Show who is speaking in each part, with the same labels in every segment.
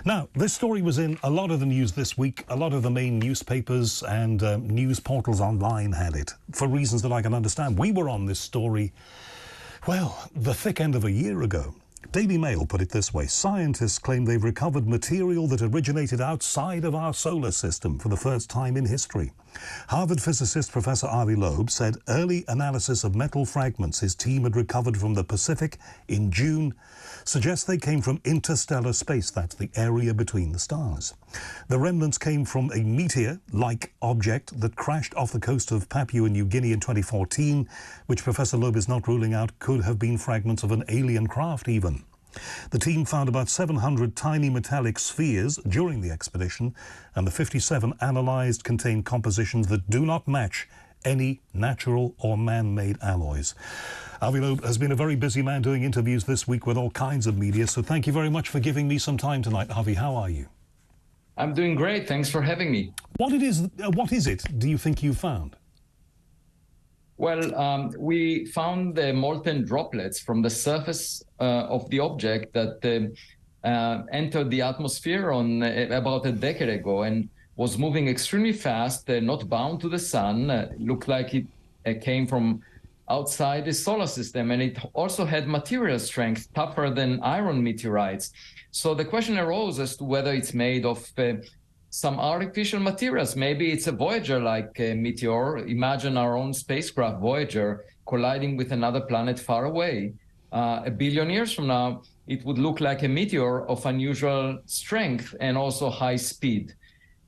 Speaker 1: Now, this story was in a lot of the news this week. A lot of the main newspapers and news portals online had it, for reasons that I can understand. We were on this story, well, the thick end of a year ago. Daily Mail put it this way: scientists claim they've recovered material that originated outside of our solar system for the first time in history. Harvard physicist Professor Avi Loeb said early analysis of metal fragments his team had recovered from the Pacific in June suggests they came from interstellar space, that's the area between the stars. The remnants came from a meteor-like object that crashed off the coast of Papua New Guinea in 2014, which Professor Loeb is not ruling out could have been fragments of an alien craft even. The team found about 700 tiny metallic spheres during the expedition, and the 57 analysed contain compositions that do not match any natural or man-made alloys. Avi Loeb has been a very busy man doing interviews this week with all kinds of media, so thank you very much for giving me some time tonight. Avi, how are you?
Speaker 2: I'm doing great. Thanks for having me.
Speaker 1: What is it, do you think you found?
Speaker 2: Well, we found the molten droplets from the surface of the object that entered the atmosphere on about a decade ago and was moving extremely fast, not bound to the sun. Looked like it came from outside the solar system, and it also had material strength tougher than iron meteorites. So the question arose as to whether it's made of some artificial materials. Maybe it's a Voyager-like meteor. Imagine our own spacecraft Voyager colliding with another planet far away. A billion years from now, it would look like a meteor of unusual strength and also high speed.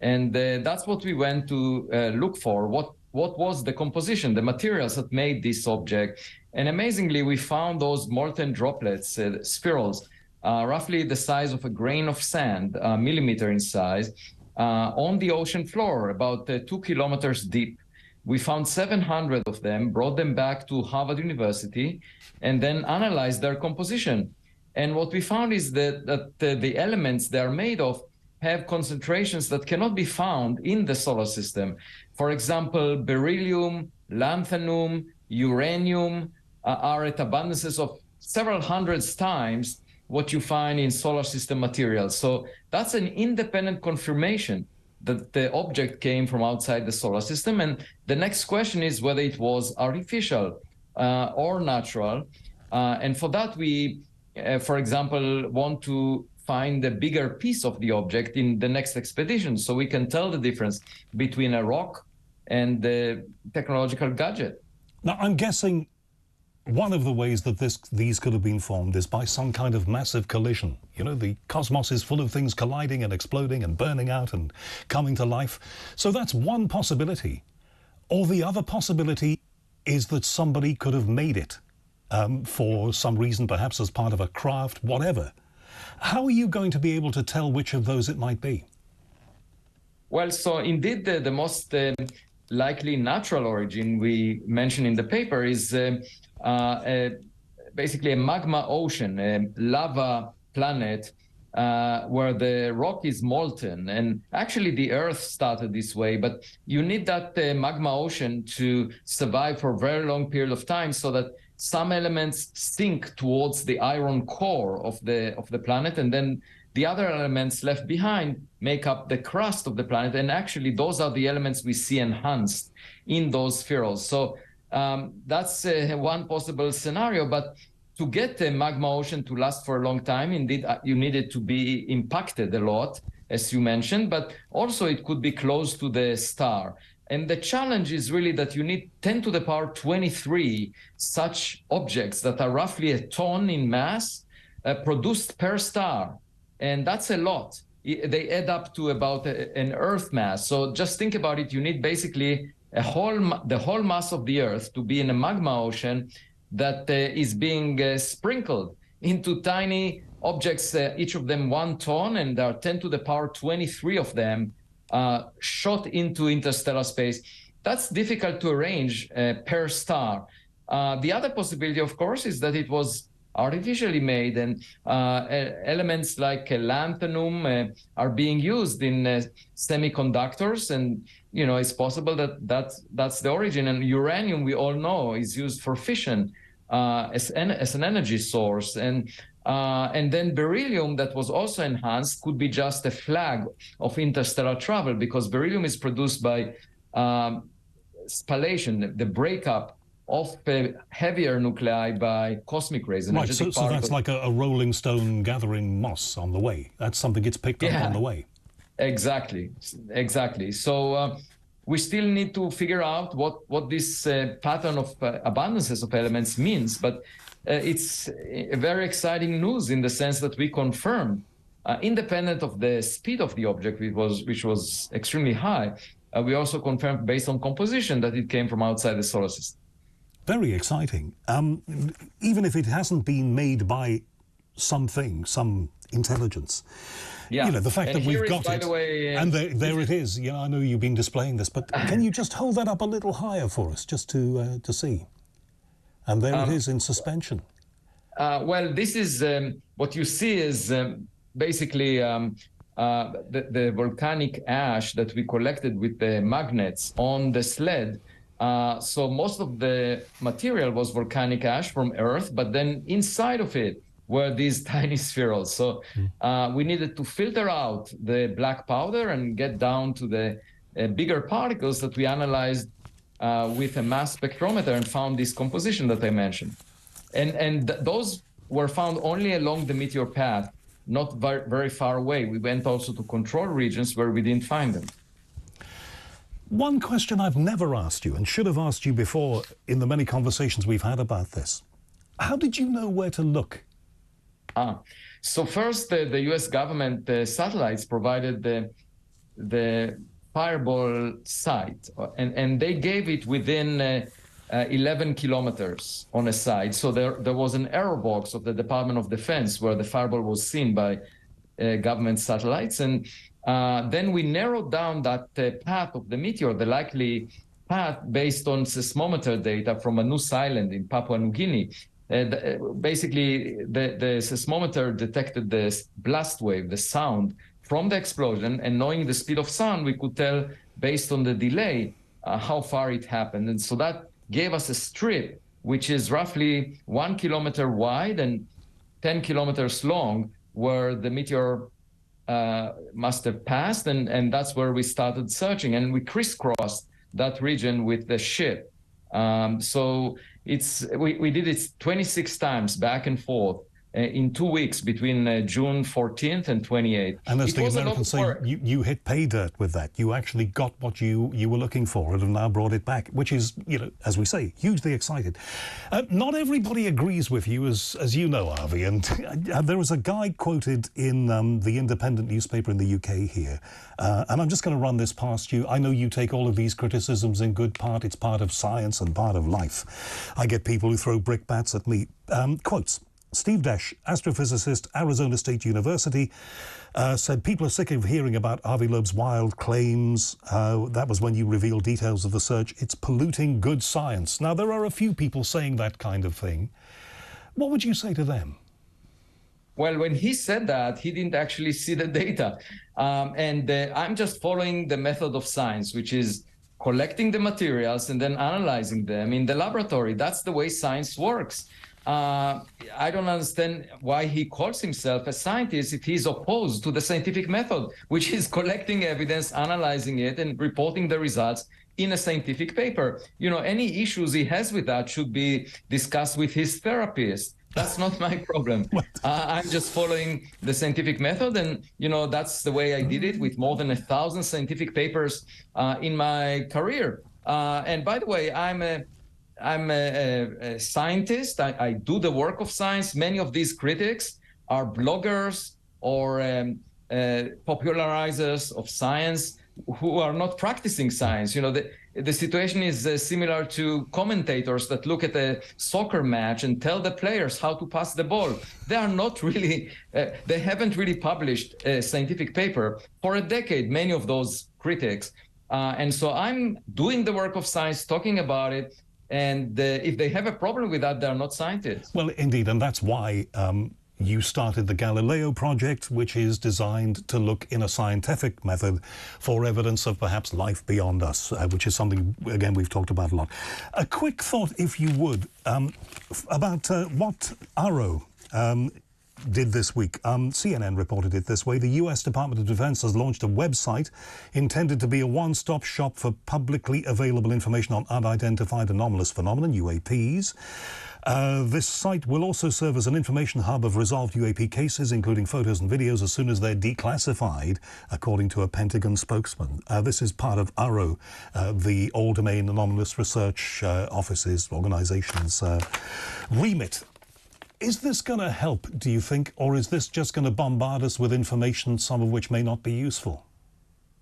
Speaker 2: And that's what we went to look for. What was the composition, the materials that made this object? And amazingly, we found those molten droplets, spirals, roughly the size of a grain of sand, millimeter in size, on the ocean floor, about 2 kilometers deep. We found 700 of them, brought them back to Harvard University, and then analyzed their composition. And what we found is that the elements they are made of have concentrations that cannot be found in the solar system. For example, beryllium, lanthanum, uranium are at abundances of several hundreds times what you find in solar system materials. So that's an independent confirmation that the object came from outside the solar system. And the next question is whether it was artificial or natural. And for that, we, for example, want to find a bigger piece of the object in the next expedition so we can tell the difference between a rock and the technological gadget.
Speaker 1: Now, I'm guessing one of the ways that these could have been formed is by some kind of massive collision. You know, the cosmos is full of things colliding and exploding and burning out and coming to life. So that's one possibility. Or the other possibility is that somebody could have made it for some reason, perhaps as part of a craft, whatever. How are you going to be able to tell which of those it might be?
Speaker 2: Well, so indeed, the most likely natural origin we mentioned in the paper is basically a magma ocean, a lava planet where the rock is molten. And actually, the Earth started this way, but you need that magma ocean to survive for a very long period of time so that some elements sink towards the iron core of the planet, and then the other elements left behind make up the crust of the planet. And actually, those are the elements we see enhanced in those spherules. So that's one possible scenario. But to get the magma ocean to last for a long time, indeed, you need it to be impacted a lot, as you mentioned, but also it could be close to the star. And the challenge is really that you need 10 to the power 23 such objects that are roughly a ton in mass produced per star. And that's a lot. They add up to about an Earth mass. So just think about it. You need basically the whole mass of the Earth to be in a magma ocean that is being sprinkled into tiny objects, each of them 1 ton, and there are 10 to the power 23 of them shot into interstellar space. That's difficult to arrange per star. The other possibility, of course, is that it was artificially made, and elements like lanthanum are being used in semiconductors, and it's possible that that's the origin. And uranium, we all know, is used for fission as an energy source. And And then beryllium that was also enhanced could be just a flag of interstellar travel, because beryllium is produced by spallation, the breakup of heavier nuclei by cosmic rays.
Speaker 1: Right, so that's like a rolling stone gathering moss on the way. That's something gets picked up on the way.
Speaker 2: Exactly. So we still need to figure out what this pattern of abundances of elements means, but it's a very exciting news in the sense that we confirm, independent of the speed of the object, which was extremely high, we also confirmed based on composition that it came from outside the solar system.
Speaker 1: Very exciting. Even if it hasn't been made by something, some intelligence.
Speaker 2: Yeah.
Speaker 1: You know, the fact that we've got it, and there it is. Yeah, I know you've been displaying this, but can you just hold that up a little higher for us, just to see? And there it is in suspension.
Speaker 2: Well, this is what you see is basically the volcanic ash that we collected with the magnets on the sled. So most of the material was volcanic ash from Earth, but then inside of it were these tiny spherules. So we needed to filter out the black powder and get down to the bigger particles that we analyzed with a mass spectrometer and found this composition that I mentioned. And those were found only along the meteor path, not very far away. We went also to control regions where we didn't find them.
Speaker 1: One question I've never asked you, and should have asked you before in the many conversations we've had about this. How did you know where to look?
Speaker 2: So first, the US government satellites provided the fireball site, and they gave it within 11 kilometers on a side. So there was an error box of the Department of Defense where the fireball was seen by government satellites. And then we narrowed down that path of the meteor, the likely path, based on seismometer data from a Manus Island in Papua New Guinea. Basically, the seismometer detected the blast wave, the sound from the explosion, and knowing the speed of sound, we could tell, based on the delay, how far it happened. And so that gave us a strip, which is roughly 1 kilometer wide and 10 kilometers long, where the meteor must have passed, and that's where we started searching. And we crisscrossed that region with the ship. So we did it 26 times back and forth in 2 weeks between June 14th and 28th.
Speaker 1: And as the Americans say, you hit pay dirt with that. You actually got what you were looking for and have now brought it back, which is, you know, as we say, hugely excited. Not everybody agrees with you, as you know, Avi, and there was a guy quoted in the Independent newspaper in the UK here, and I'm just going to run this past you. I know you take all of these criticisms in good part. It's part of science and part of life. I get people who throw brickbats at me. Quotes. Steve Desch, astrophysicist, Arizona State University, said people are sick of hearing about Avi Loeb's wild claims. That was when you revealed details of the search. It's polluting good science. Now, there are a few people saying that kind of thing. What would you say to them?
Speaker 2: Well, when he said that, he didn't actually see the data. I'm just following the method of science, which is collecting the materials and then analyzing them in the laboratory. That's the way science works. I don't understand why he calls himself a scientist if he's opposed to the scientific method, which is collecting evidence, analyzing it, and reporting the results in a scientific paper. You know, any issues he has with that should be discussed with his therapist. That's not my problem. I'm just following the scientific method, and, you know, that's the way I did it with more than 1,000 scientific papers in my career. And by the way, I'm a scientist. I do the work of science. Many of these critics are bloggers or popularizers of science who are not practicing science. You know, the situation is similar to commentators that look at a soccer match and tell the players how to pass the ball. They are not really, they haven't really published a scientific paper for a decade, many of those critics. And so I'm doing the work of science, talking about it. And if they have a problem with that, they're not scientists.
Speaker 1: Well, indeed, and that's why you started the Galileo project, which is designed to look in a scientific method for evidence of perhaps life beyond us, which is something, again, we've talked about a lot. A quick thought, if you would, about what Arrow did this week. CNN reported it this way. The U.S. Department of Defense has launched a website intended to be a one-stop shop for publicly available information on unidentified anomalous phenomena, UAPs. This site will also serve as an information hub of resolved UAP cases, including photos and videos, as soon as they're declassified, according to a Pentagon spokesman. This is part of URO, the All Domain Anomalous Research Offices, organizations' remit. Is this going to help, do you think, or is this just going to bombard us with information, some of which may not be useful?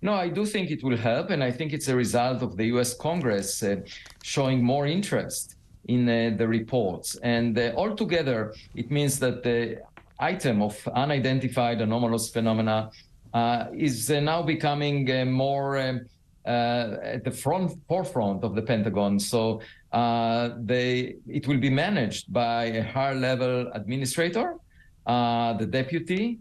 Speaker 2: No, I do think it will help, and I think it's a result of the U.S. Congress showing more interest in the reports. And altogether, it means that the item of unidentified anomalous phenomena is now becoming more at the forefront of the Pentagon. So it will be managed by a higher-level administrator, the deputy,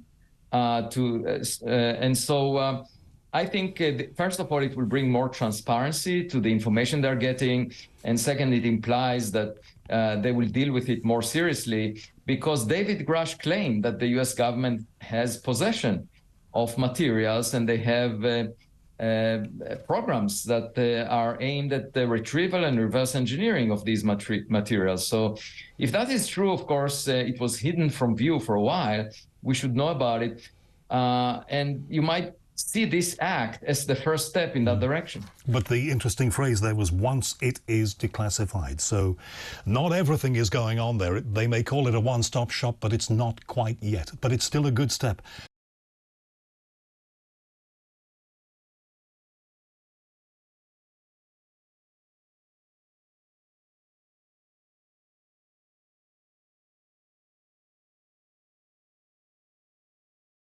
Speaker 2: and so I think, first of all, it will bring more transparency to the information they're getting, and second, it implies that they will deal with it more seriously, because David Grush claimed that the U.S. government has possession of materials, and they have programs that are aimed at the retrieval and reverse engineering of these materials. So if that is true, of course, it was hidden from view for a while. We should know about it. And you might see this act as the first step in that direction.
Speaker 1: But the interesting phrase there was once it is declassified. So not everything is going on there. They may call it a one-stop shop, but it's not quite yet. But it's still a good step.